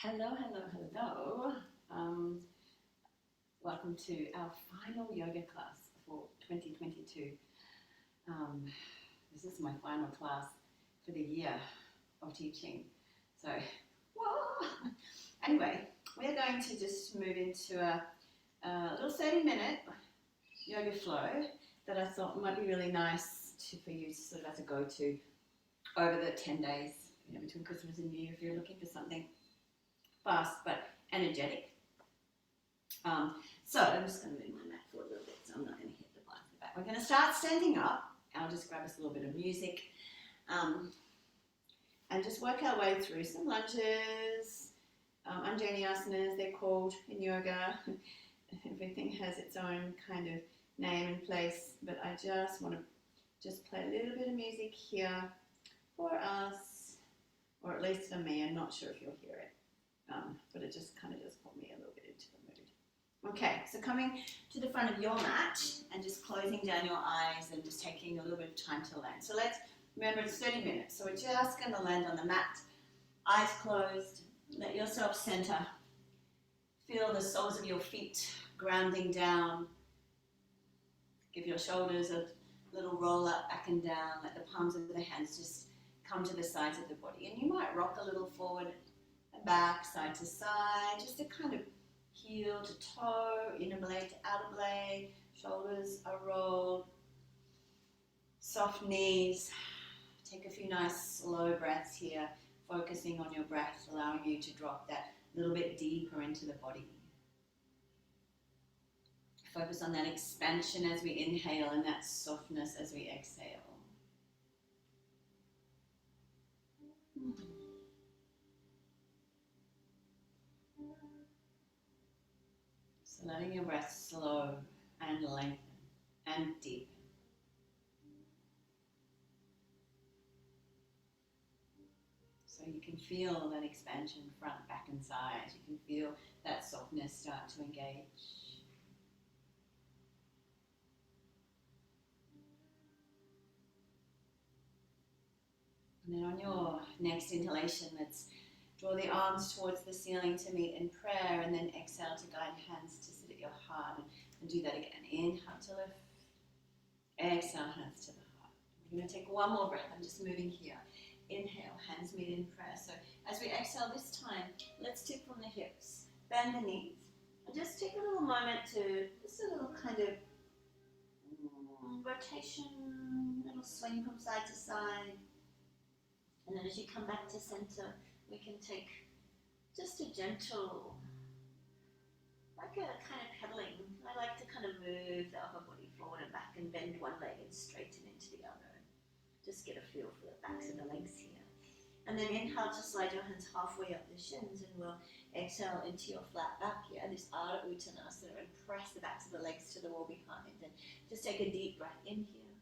Hello, hello, hello. Um, Welcome to our final yoga class for 2022. Um, this is my final class for the year of teaching. So, whoa. Anyway, we're going to just move into a little 30-minute yoga flow that I thought might be really nice for you sort of as a go-to over the 10 days, between Christmas and New Year if you're looking for something fast but energetic. So I'm just going to move my mat forward a little bit so I'm not going to hit the blinds in the back. We're going to start standing up. I'll just grab us a little bit of music and just work our way through some lunges, Anjani asanas they're called in yoga. Everything has its own kind of name and place, but I just want to just play a little bit of music here for us, or at least for me. I'm not sure if you'll hear it. But it just kind of does put me a little bit into the mood. Okay, so coming to the front of your mat and just closing down your eyes and just taking a little bit of time to land. So let's remember it's 30 minutes. So we're just going to land on the mat, eyes closed, let yourself center. Feel the soles of your feet grounding down. Give your shoulders a little roll up, back and down. Let the palms of the hands just come to the sides of the body. And you might rock a little forward and back, side to side, just to kind of heel to toe, inner blade to outer blade, shoulders are rolled, soft knees. Take a few nice slow breaths here, focusing on your breath, allowing you to drop that little bit deeper into the body. Focus on that expansion as we inhale and that softness as we exhale. So letting your breath slow and lengthen and deepen. So you can feel that expansion front, back and side. You can feel that softness start to engage. And then on your next inhalation, let's draw the arms towards the ceiling to meet in prayer, and then exhale to guide hands to sit at your heart. And do that again. Inhale to lift. Exhale, hands to the heart. We're going to take one more breath. I'm just moving here. Inhale, hands meet in prayer. So as we exhale this time, let's tip from the hips, bend the knees, and just take a little moment to just a little kind of rotation, little swing from side to side. And then as you come back to center, we can take just a gentle, like a kind of pedaling. I like to kind of move the upper body forward and back and bend one leg and straighten into the other. Just get a feel for the backs of the legs here. And then inhale to slide your hands halfway up the shins, and we'll exhale into your flat back here, this Ardha Uttanasana, and press the backs of the legs to the wall behind. And just take a deep breath in here.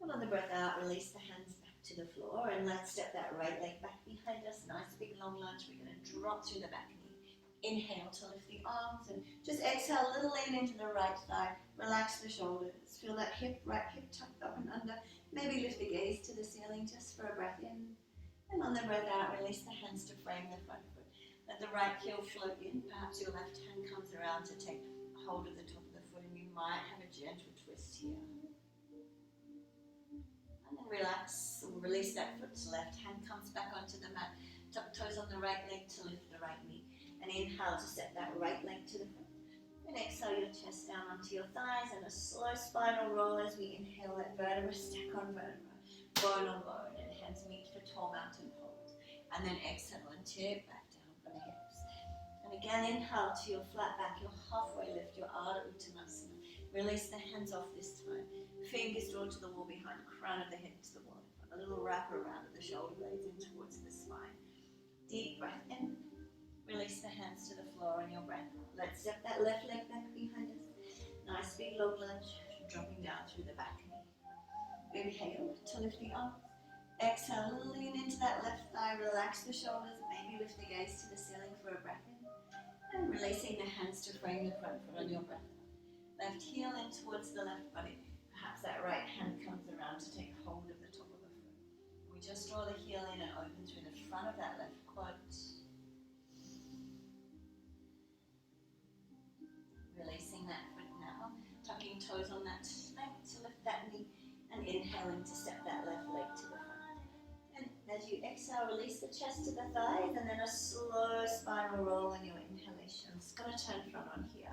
And on the breath out, release the hands back to the floor, and let's step that right leg back behind us. Nice big long lunge. We're going to drop through the back knee. Inhale to lift the arms, and just exhale a little lean into the right thigh. Relax the shoulders. Feel that right hip tucked up and under. Maybe lift the gaze to the ceiling just for a breath in. And on the breath out, release the hands to frame the front foot. Let the right heel float in. Perhaps your left hand comes around to take hold of the top of the foot, and you might have a gentle twist here. And then relax, release that foot to left. Hand comes back onto the mat. Tuck toes on the right leg to lift the right knee. And inhale to set that right leg to the front. And exhale your chest down onto your thighs, and a slow spinal roll as we inhale that vertebra stack on vertebra, bone on bone, and hands meet for tall mountain pose. And then exhale and tip back down from the hips. And again, inhale to your flat back, your halfway lift, your Ardha Uttanasana. Release the hands off this time. Fingers drawn to the wall behind, crown of the head to the wall in front. A little wrap around of the shoulder blades in towards the spine. Deep breath in. Release the hands to the floor on your breath. Let's step that left leg back behind us. Nice big long lunge, dropping down through the back knee. Inhale to lift the arms. Exhale, lean into that left thigh, relax the shoulders, maybe lift the gaze to the ceiling for a breath in. And releasing the hands to frame the front foot on your breath out. Left heel in towards the left body. Perhaps that right hand comes around to take hold of the top of the foot. We just draw the heel in and open through the front of that left quad. As you exhale, release the chest to the thighs, and then a slow spinal roll on your inhalation. I'm just going to turn front on here.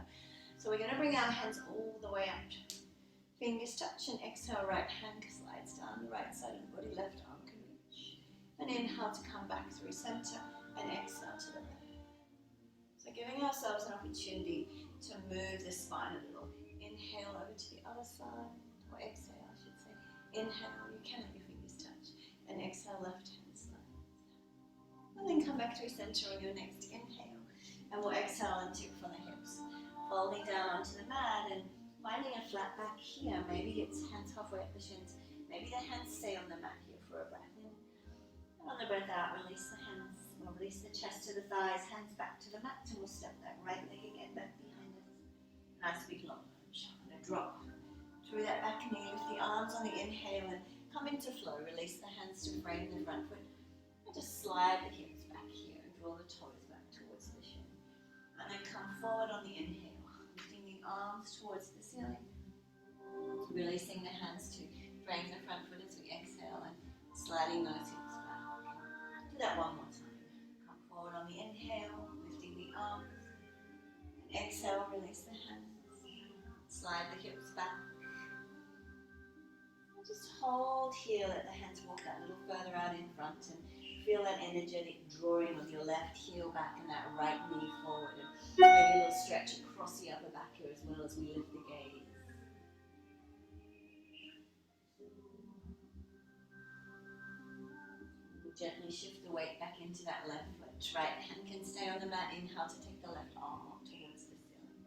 So we're going to bring our hands all the way up. Fingers touch and exhale, right hand slides down the right side of the body, left arm can reach. And inhale to come back through center and exhale to the left. So giving ourselves an opportunity to move the spine a little. Inhale over to the other side, or exhale I should say. Inhale, you can let your fingers touch. And exhale, left hand slides. And then come back through center on your next inhale. And we'll exhale and tip from the hips. Folding down onto the mat and finding a flat back here. Maybe it's hands halfway up the shins. Maybe the hands stay on the mat here for a breath in. And on the breath out, release the hands. We'll release the chest to the thighs, hands back to the mat, and we'll step that right leg again back behind us. Nice big long lunge. I'm going to drop through that back knee, lift the arms on the inhale and come into flow. Release the hands to frame the front foot. And just slide the hips back here and draw the toes back towards the shin. And then come forward on the inhale. Arms towards the ceiling, releasing the hands to frame the front foot as we exhale and sliding those hips back. Do that one more time. Come forward on the inhale, lifting the arms, and exhale, release the hands, slide the hips back. And just hold here, let the hands walk that little further out in front and feel that energetic drawing of your left heel back and that right knee forward. And maybe a little stretch across the upper back here as well as we lift the gaze. We'll gently shift the weight back into that left foot. Right hand can stay on the mat. Inhale to take the left arm up towards the ceiling.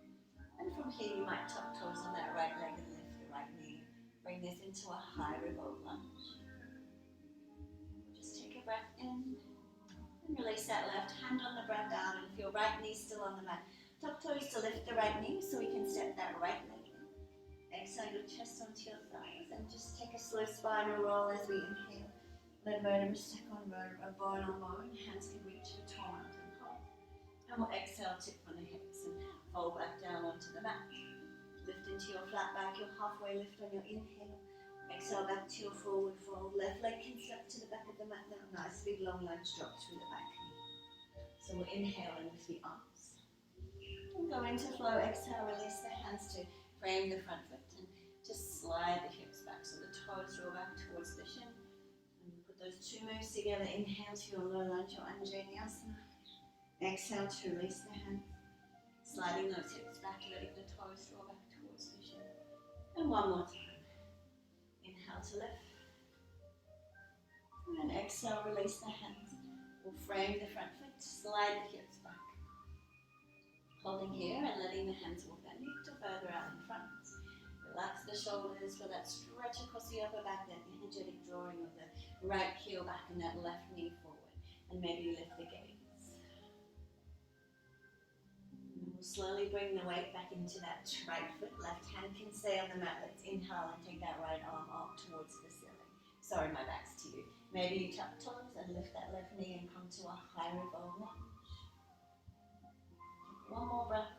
And from here you might tuck toes on that right leg and lift the right knee. Bring this into a high revolve lunge. Breath in and release that left hand on the breath down and feel right knee still on the mat. Tuck toes to lift the right knee so we can step that right leg in. Exhale your chest onto your thighs and just take a slow spinal roll as we inhale. Let vertebra stack on vertebra, bone on bone. Hands can reach the toe mountain high. And we'll exhale, tip from the hips and fold back down onto the mat. Lift into your flat back, your halfway lift on your inhale. Exhale back to your forward fold. Left leg can step to the back of the mat now. Nice big long lunge drop through the back knee. So we'll inhale and lift the arms. And go into flow. Exhale, release the hands to frame the front foot and just slide the hips back so the toes draw back towards the shin. And put those two moves together. Inhale to your low lunge or Anjaneyasana. Exhale to release the hands. Sliding those hips back, letting the toes draw back towards the shin. And one more time. Inhale to lift. And exhale, release the hands. We'll frame the front foot, slide the hips back. Holding here and letting the hands walk that knee to further out in front. Relax the shoulders, feel that stretch across the upper back, that energetic drawing of the right heel back and that left knee forward. And maybe lift the gaze. And we'll slowly bring the weight back into that right foot. Left hand can stay on the mat. Let's inhale and take that right arm up towards the ceiling. Sorry, my back's to you. Maybe you tuck toes and lift that left knee and come to a high revolve lunge. One more breath.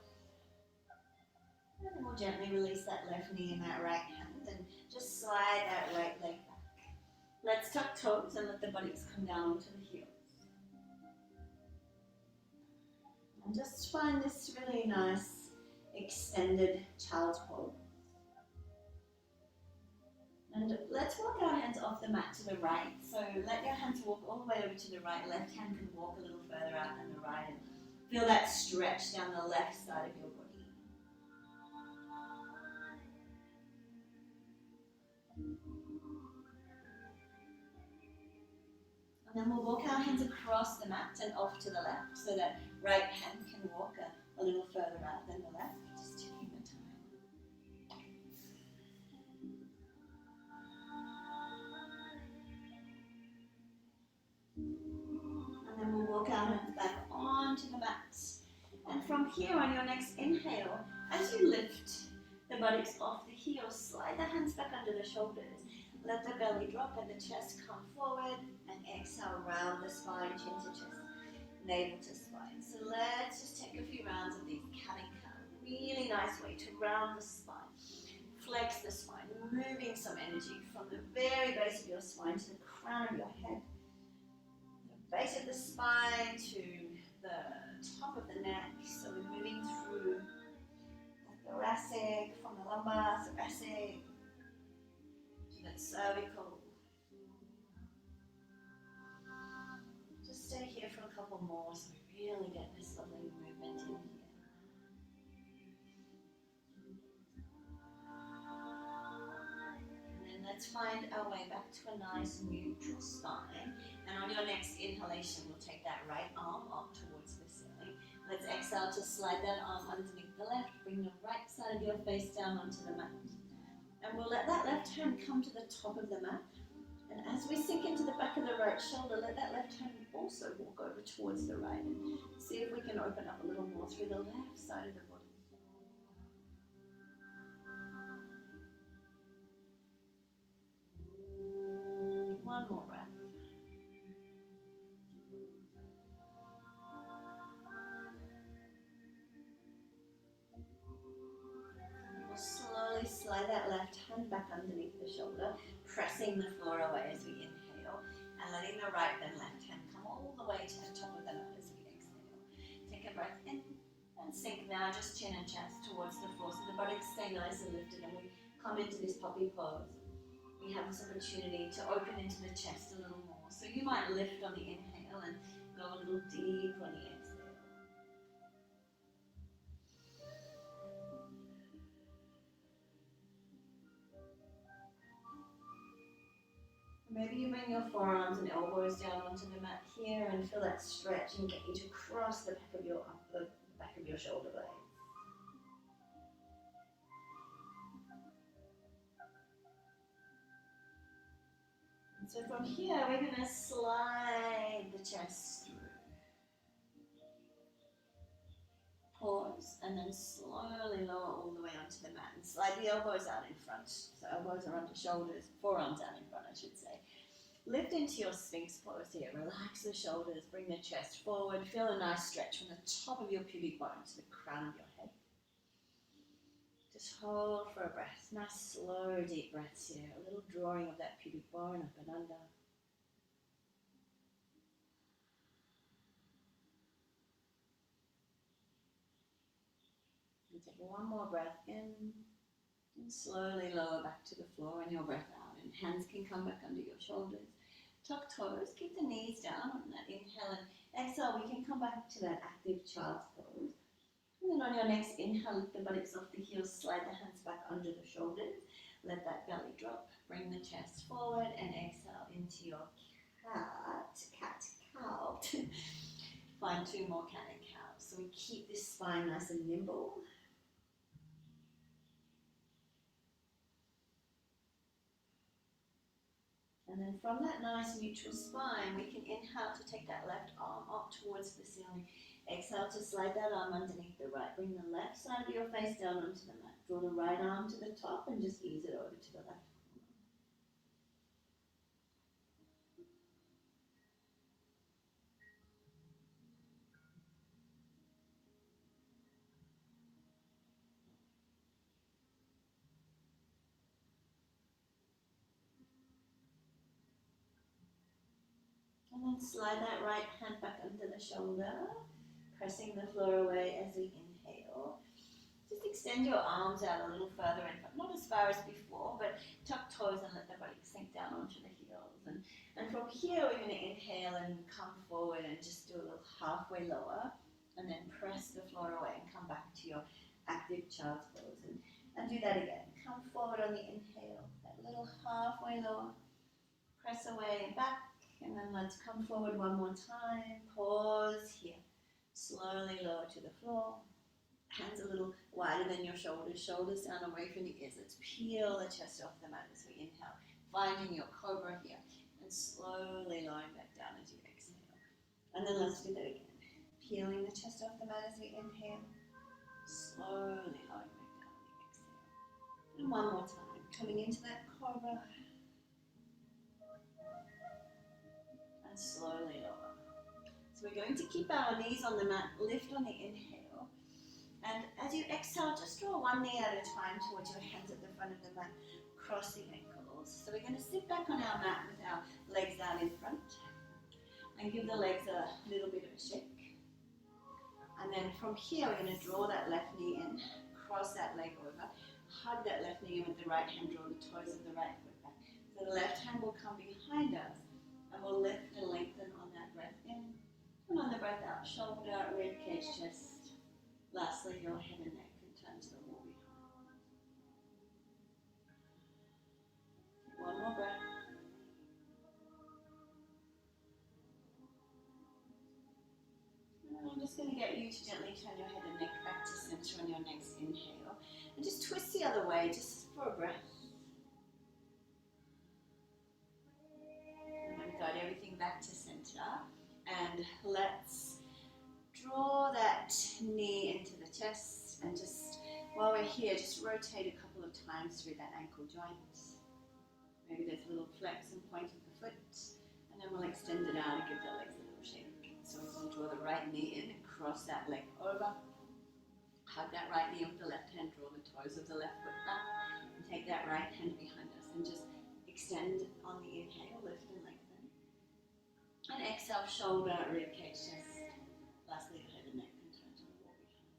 And then we'll gently release that left knee and that right hand and just slide that right leg back. Let's tuck toes and let the buttocks come down onto the heels. And just find this really nice extended child's pose. And let's walk our hands off the mat to the right. So let your hands walk all the way over to the right. Left hand can walk a little further out than the right. And feel that stretch down the left side of your body. And then we'll walk our hands across the mat and off to the left so that right hand can walk a little further out than the left. Just taking the time. And then we'll walk our hands back onto the mat. And from here on your next inhale, as you lift the buttocks off the heels, slide the hands back under the shoulders. Let the belly drop and the chest come forward. And exhale, round the spine, chin to chest, navel to spine. So let's just take a few rounds of these cat and cow. Really nice way to round the spine. Flex the spine, moving some energy from the very base of your spine to the crown of your head. the spine to the top of the neck. So we're moving through the thoracic, from the lumbar, thoracic, to the cervical. Just stay here for a couple more so we really get this lovely movement in here. Let's find our way back to a nice neutral spine. And on your next inhalation, we'll take that right arm up towards the ceiling. Let's exhale to slide that arm underneath the left. Bring the right side of your face down onto the mat. And we'll let that left hand come to the top of the mat. And as we sink into the back of the right shoulder, let that left hand also walk over towards the right. And see if we can open up a little more through the left side of the body. One more breath. We'll slowly slide that left hand back underneath the shoulder, pressing the floor away as we inhale, and letting the right and left hand come all the way to the top of the mat as we exhale. Take a breath in and sink now, just chin and chest towards the floor, so the buttocks stay nice and lifted, and we come into this puppy pose. We have this opportunity to open into the chest a little more. So you might lift on the inhale and go a little deeper on the exhale. Maybe you bring your forearms and elbows down onto the mat here and feel that stretch and engage across the back of your shoulder blades. So from here, we're going to slide the chest through. Pause, and then slowly lower all the way onto the mat. And slide the elbows out in front. So elbows are under shoulders, forearms out in front, I should say. Lift into your Sphinx pose here. Relax the shoulders, bring the chest forward. Feel a nice stretch from the top of your pubic bone to the crown of your head. Just hold for a breath. Nice, slow, deep breaths here. A little drawing of that pubic bone up and under. And take one more breath in. And slowly lower back to the floor and your breath out. And hands can come back under your shoulders. Tuck toes. Keep the knees down on that inhale. And exhale, we can come back to that active child's pose. And then on your next inhale, lift the buttocks off the heels, slide the hands back under the shoulders. Let that belly drop, bring the chest forward, and exhale into your cat-cow. Find two more cat and cow. So we keep this spine nice and nimble. And then from that nice neutral spine, we can inhale to take that left arm up towards the ceiling. Exhale to slide that arm underneath the right. Bring the left side of your face down onto the mat. Draw the right arm to the top and just ease it over to the left. And then slide that right hand back under the shoulder, pressing the floor away as we inhale. Just extend your arms out a little further in front, not as far as before, but tuck toes and let the body sink down onto the heels. And from here, we're going to inhale and come forward and just do a little halfway lower, and then press the floor away and come back to your active child's pose. And do that again. Come forward on the inhale, that little halfway lower, press away and back. And then let's come forward one more time. Pause here. Slowly lower to the floor. Hands a little wider than your shoulders. Shoulders down away from the ears. Let's peel the chest off the mat as we inhale. Finding your cobra here. And slowly lowering back down as you exhale. And then let's do that again. Peeling the chest off the mat as we inhale. Slowly lowering back down as we exhale. And one more time. Coming into that cobra. Slowly lower. So we're going to keep our knees on the mat, lift on the inhale, and as you exhale, just draw one knee at a time towards your hands at the front of the mat, cross the ankles. So we're going to sit back on our mat with our legs out in front and And give the legs a little bit of a shake. And then from here, we're going to draw that left knee in, cross that leg over, hug that left knee in with the right hand, draw the toes of the right foot back. So the left hand will come behind us, and we'll lift and lengthen on that breath in. And on the breath out, shoulder, rib cage, chest. Lastly, your head and neck can turn to the wall behind. One more breath. I'm just going to get you to gently turn your head and neck back to center on your next inhale. And just twist the other way, just for a breath. And then guide everything back to center. And let's draw that knee into the chest. And just, while we're here, just rotate a couple of times through that ankle joint. Maybe there's a little flex and point of the foot. And then we'll extend it out and give the legs a little shake. So we're going to draw the right knee in and cross that leg over. Hug that right knee with the left hand, draw the toes of the left foot back. And take that right hand behind us and just extend on the inhale, lift and lengthen. And exhale, shoulder, rib cage, chest. Lastly, the head and neck can turn to the wall behind.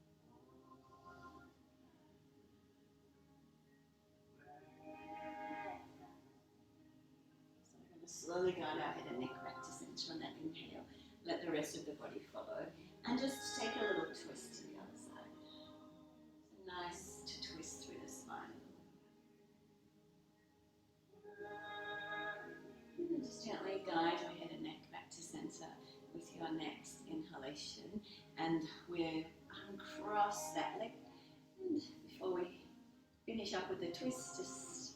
So we're going to slowly guide our head and neck back to center on that inhale. Let the rest of the body follow. And just take a little twist to the other side. So nice to twist through the spine. And just gently guide your head and neck back to center with your next inhalation. And we'll uncross that leg. And before we finish up with the twist, just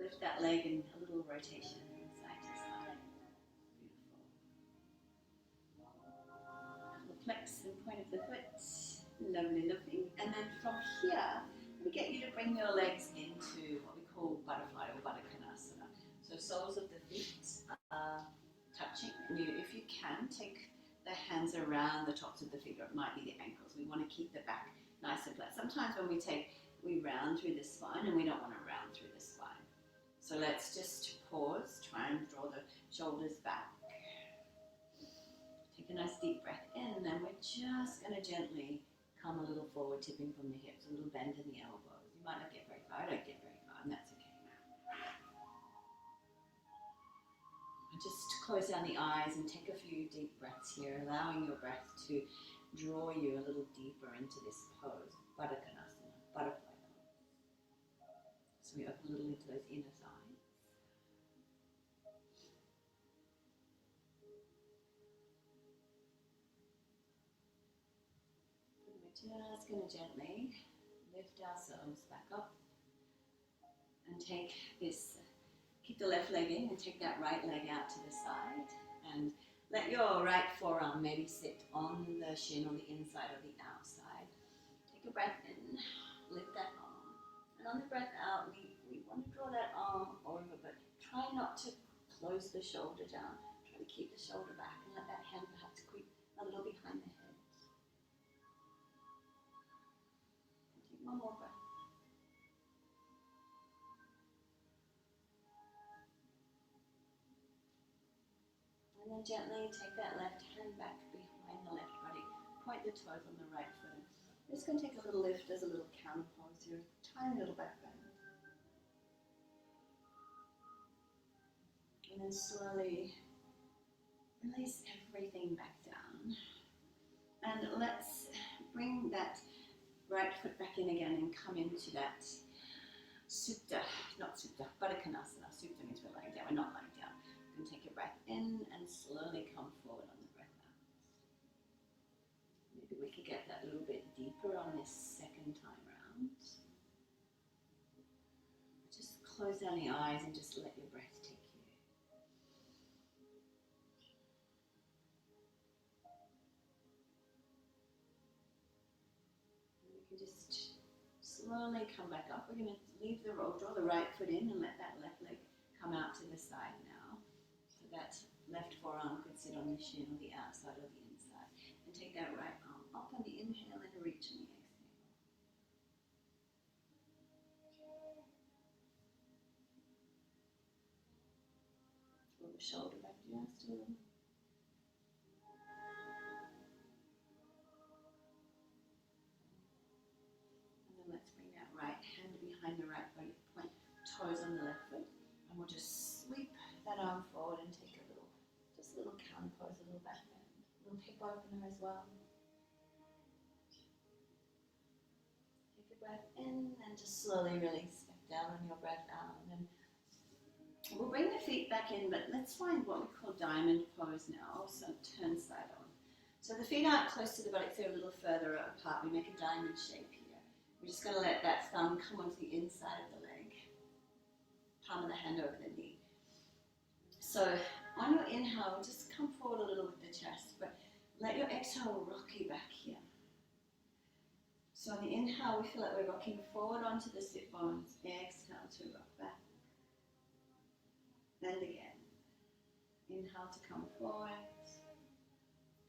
lift that leg in a little rotation side to side. Flex and point of the foot, lovely, lovely. And then from here, we get you to bring your legs into what we call butterfly or Baddha Konasana. So soles of the feet are touching, and you, if you can, take the hands around the tops of the feet, or it might be the ankles. We want to keep the back nice and flat. Sometimes when we round through the spine, and we don't want to round through the spine. So let's just pause, try and draw the shoulders back. Take a nice deep breath in, and then we're just going to gently come a little forward, tipping from the hips, a little bend in the elbows. You might not get very far, I don't get very far, and that's okay. And just close down the eyes and take a few deep breaths here, allowing your breath to draw you a little deeper into this pose, Baddha Konasana, butterfly pose. So we open a little into those inner thighs. Just going to gently lift ourselves back up and take this, keep the left leg in and take that right leg out to the side and let your right forearm maybe sit on the shin on the inside or the outside. Take a breath in, lift that arm, and on the breath out we want to draw that arm over, but try not to close the shoulder down. Try to keep the shoulder back and let that hand perhaps creep a little behind the head. One more breath. And then gently take that left hand back behind the left body. Point the toes on the right foot. I'm just going to take a little lift as a little counter pose here. Tiny little back bend. And then slowly release everything back down. And let's bring that right foot back in again and come into that Supta, not Supta, Baddha Konasana. Supta means we're lying down, we're not lying down. You can take a breath in and slowly come forward on the breath out. Maybe we could get that a little bit deeper on this second time round. Just close down the eyes and just let your breath take you. Just slowly come back up. We're going to leave the roll, draw the right foot in and let that left leg come out to the side now. So that left forearm could sit on the shin or the outside or the inside. And take that right arm up on the inhale and reach on the exhale. Pull the shoulder back just a little. we'll just sweep that arm forward and take a little, just a little counter pose, a little back bend, a little hip opener as well. Take a breath in and just slowly release back down on your breath out. And we'll bring the feet back in, but let's find what we call diamond pose now, so turn side on. So the feet aren't close to the buttocks, they're a little further apart. We make a diamond shape here. We're just going to let that thumb come onto the inside of the leg, palm of the hand over the knee. So on your inhale, just come forward a little with the chest, but let your exhale rock you back here. So on the inhale, we feel like we're rocking forward onto the sit bones. Exhale to rock back. And again. Inhale to come forward.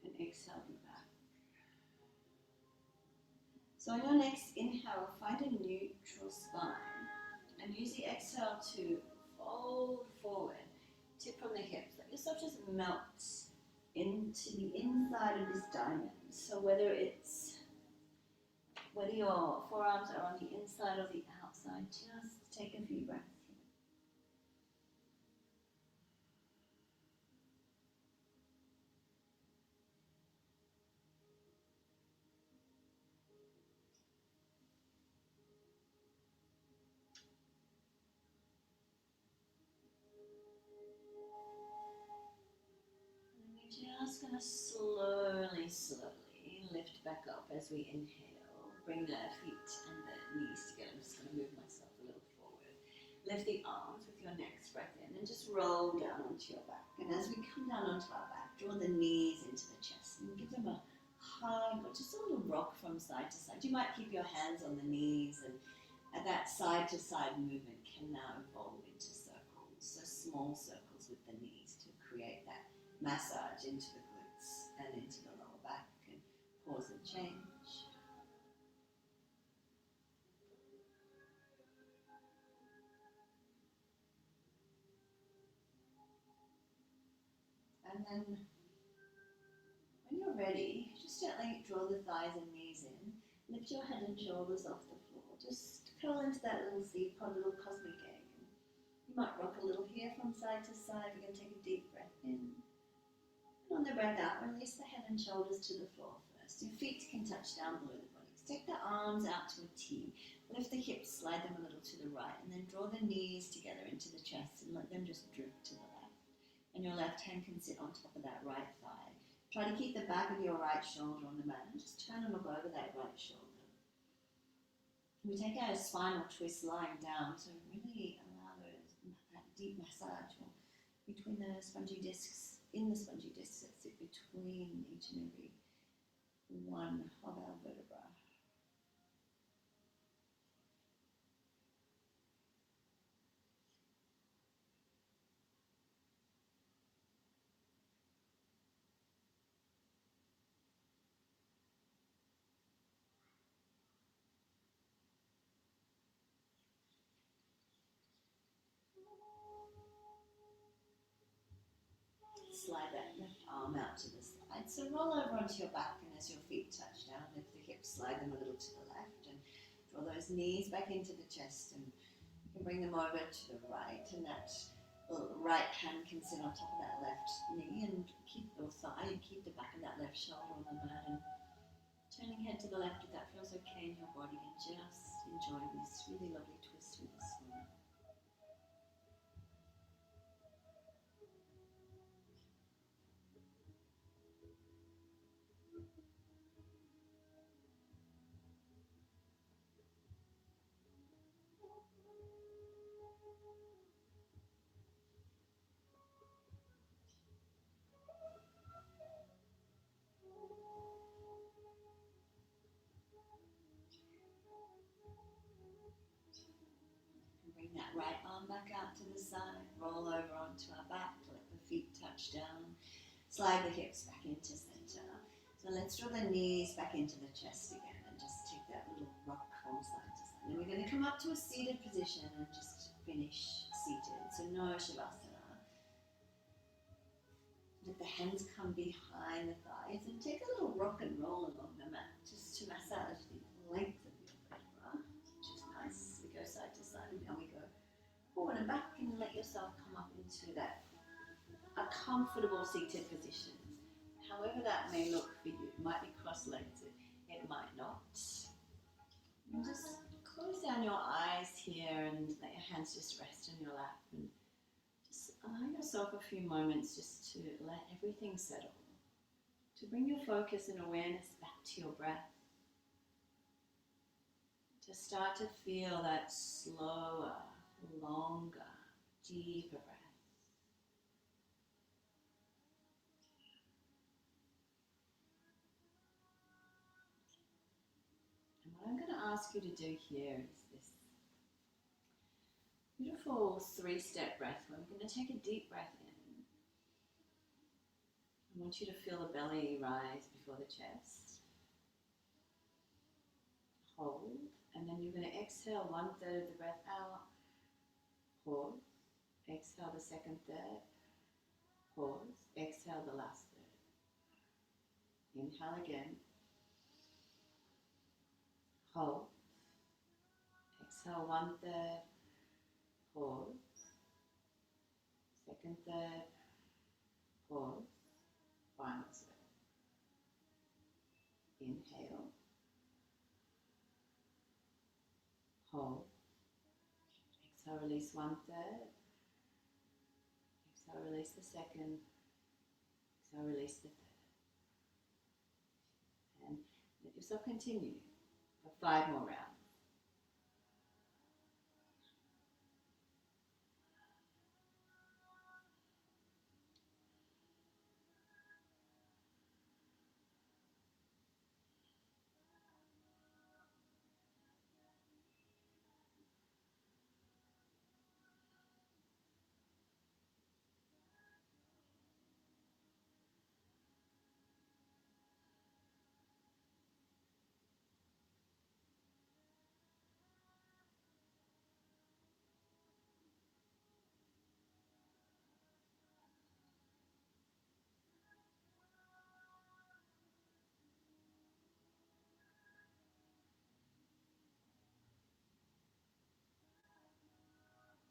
And exhale you back. So on your next inhale, find a neutral spine. And use the exhale to fold forward. Tip from the hips. Let yourself just melt into the inside of this diamond. So whether your forearms are on the inside or the outside, just take a few breaths here. And we're just going to slowly lift back up as we inhale. Bring the feet and the knees together. I'm just going to move myself a little forward. Lift the arms with your next breath in and just roll down onto your back. And as we come down onto our back, draw the knees into the chest and give them a hug or just a little rock from side to side. You might keep your hands on the knees, and that side to side movement can now evolve into circles. So small circles with the knees to create that massage into the glutes and into the lower back. And pause and change. And then, when you're ready, just gently draw the thighs and knees in. Lift your head and shoulders off the floor. Just curl into that little seed pod, little cosmic egg. You might rock a little here from side to side. We're going to take a deep breath in. And on the breath out, release the head and shoulders to the floor first. Your feet can touch down below the buttocks. Take the arms out to a T. Lift the hips, slide them a little to the right. And then draw the knees together into the chest and let them just drift to the left. And your left hand can sit on top of that right thigh. Try to keep the back of your right shoulder on the mat and just turn and look over that right shoulder. We take a spinal twist lying down, so really allow that deep massage between the spongy discs, in the spongy discs that sit between each and every one of our vertebrae. Slide that left arm out to the side. So roll over onto your back, and as your feet touch down, lift the hips, slide them a little to the left, and draw those knees back into the chest, and you can bring them over to the right, and that right hand can sit on top of that left knee and keep your thigh and keep the back of that left shoulder on the mat, and turning head to the left if that feels okay in your body, and just enjoy this really lovely twist with this one. Bring that right arm back out to the side, roll over onto our back, let the feet touch down, slide the hips back into center. So let's draw the knees back into the chest again and just take that little rock from side to side. And we're going to come up to a seated position and just finish seated. So no Shavasana. Let the hands come behind the thighs and take a little rock and roll along the mat just to massage the length of your vertebra, which is nice. We go side to side and we go forward it back and let yourself come up into that a comfortable seated position. However that may look for you. It might be cross-legged, it might not. And just close down your eyes here and let your hands just rest in your lap and just allow yourself a few moments just to let everything settle. To bring your focus and awareness back to your breath. To start to feel that slower, longer, deeper breath. And what I'm going to ask you to do here is this beautiful 3-step breath where we're going to take a deep breath in. I want you to feel the belly rise before the chest. Hold, and then you're going to exhale 1/3 of the breath out. Pause. Exhale the second third. Pause. Exhale the last third. Inhale again. Hold. Exhale 1/3. Pause. Second third. Pause. Final third. Inhale. Hold. Exhale, release 1/3. Exhale, release the second. Exhale, release the third. And let yourself continue for 5 more rounds.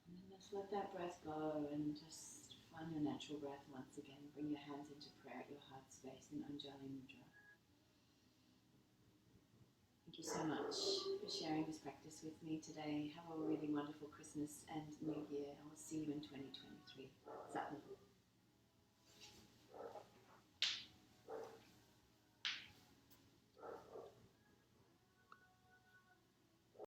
And then just let that breath go and just find your natural breath once again. Bring your hands into prayer at your heart space in Anjali Mudra. Thank you so much for sharing this practice with me today. Have a really wonderful Christmas and New Year. I will see you in 2020.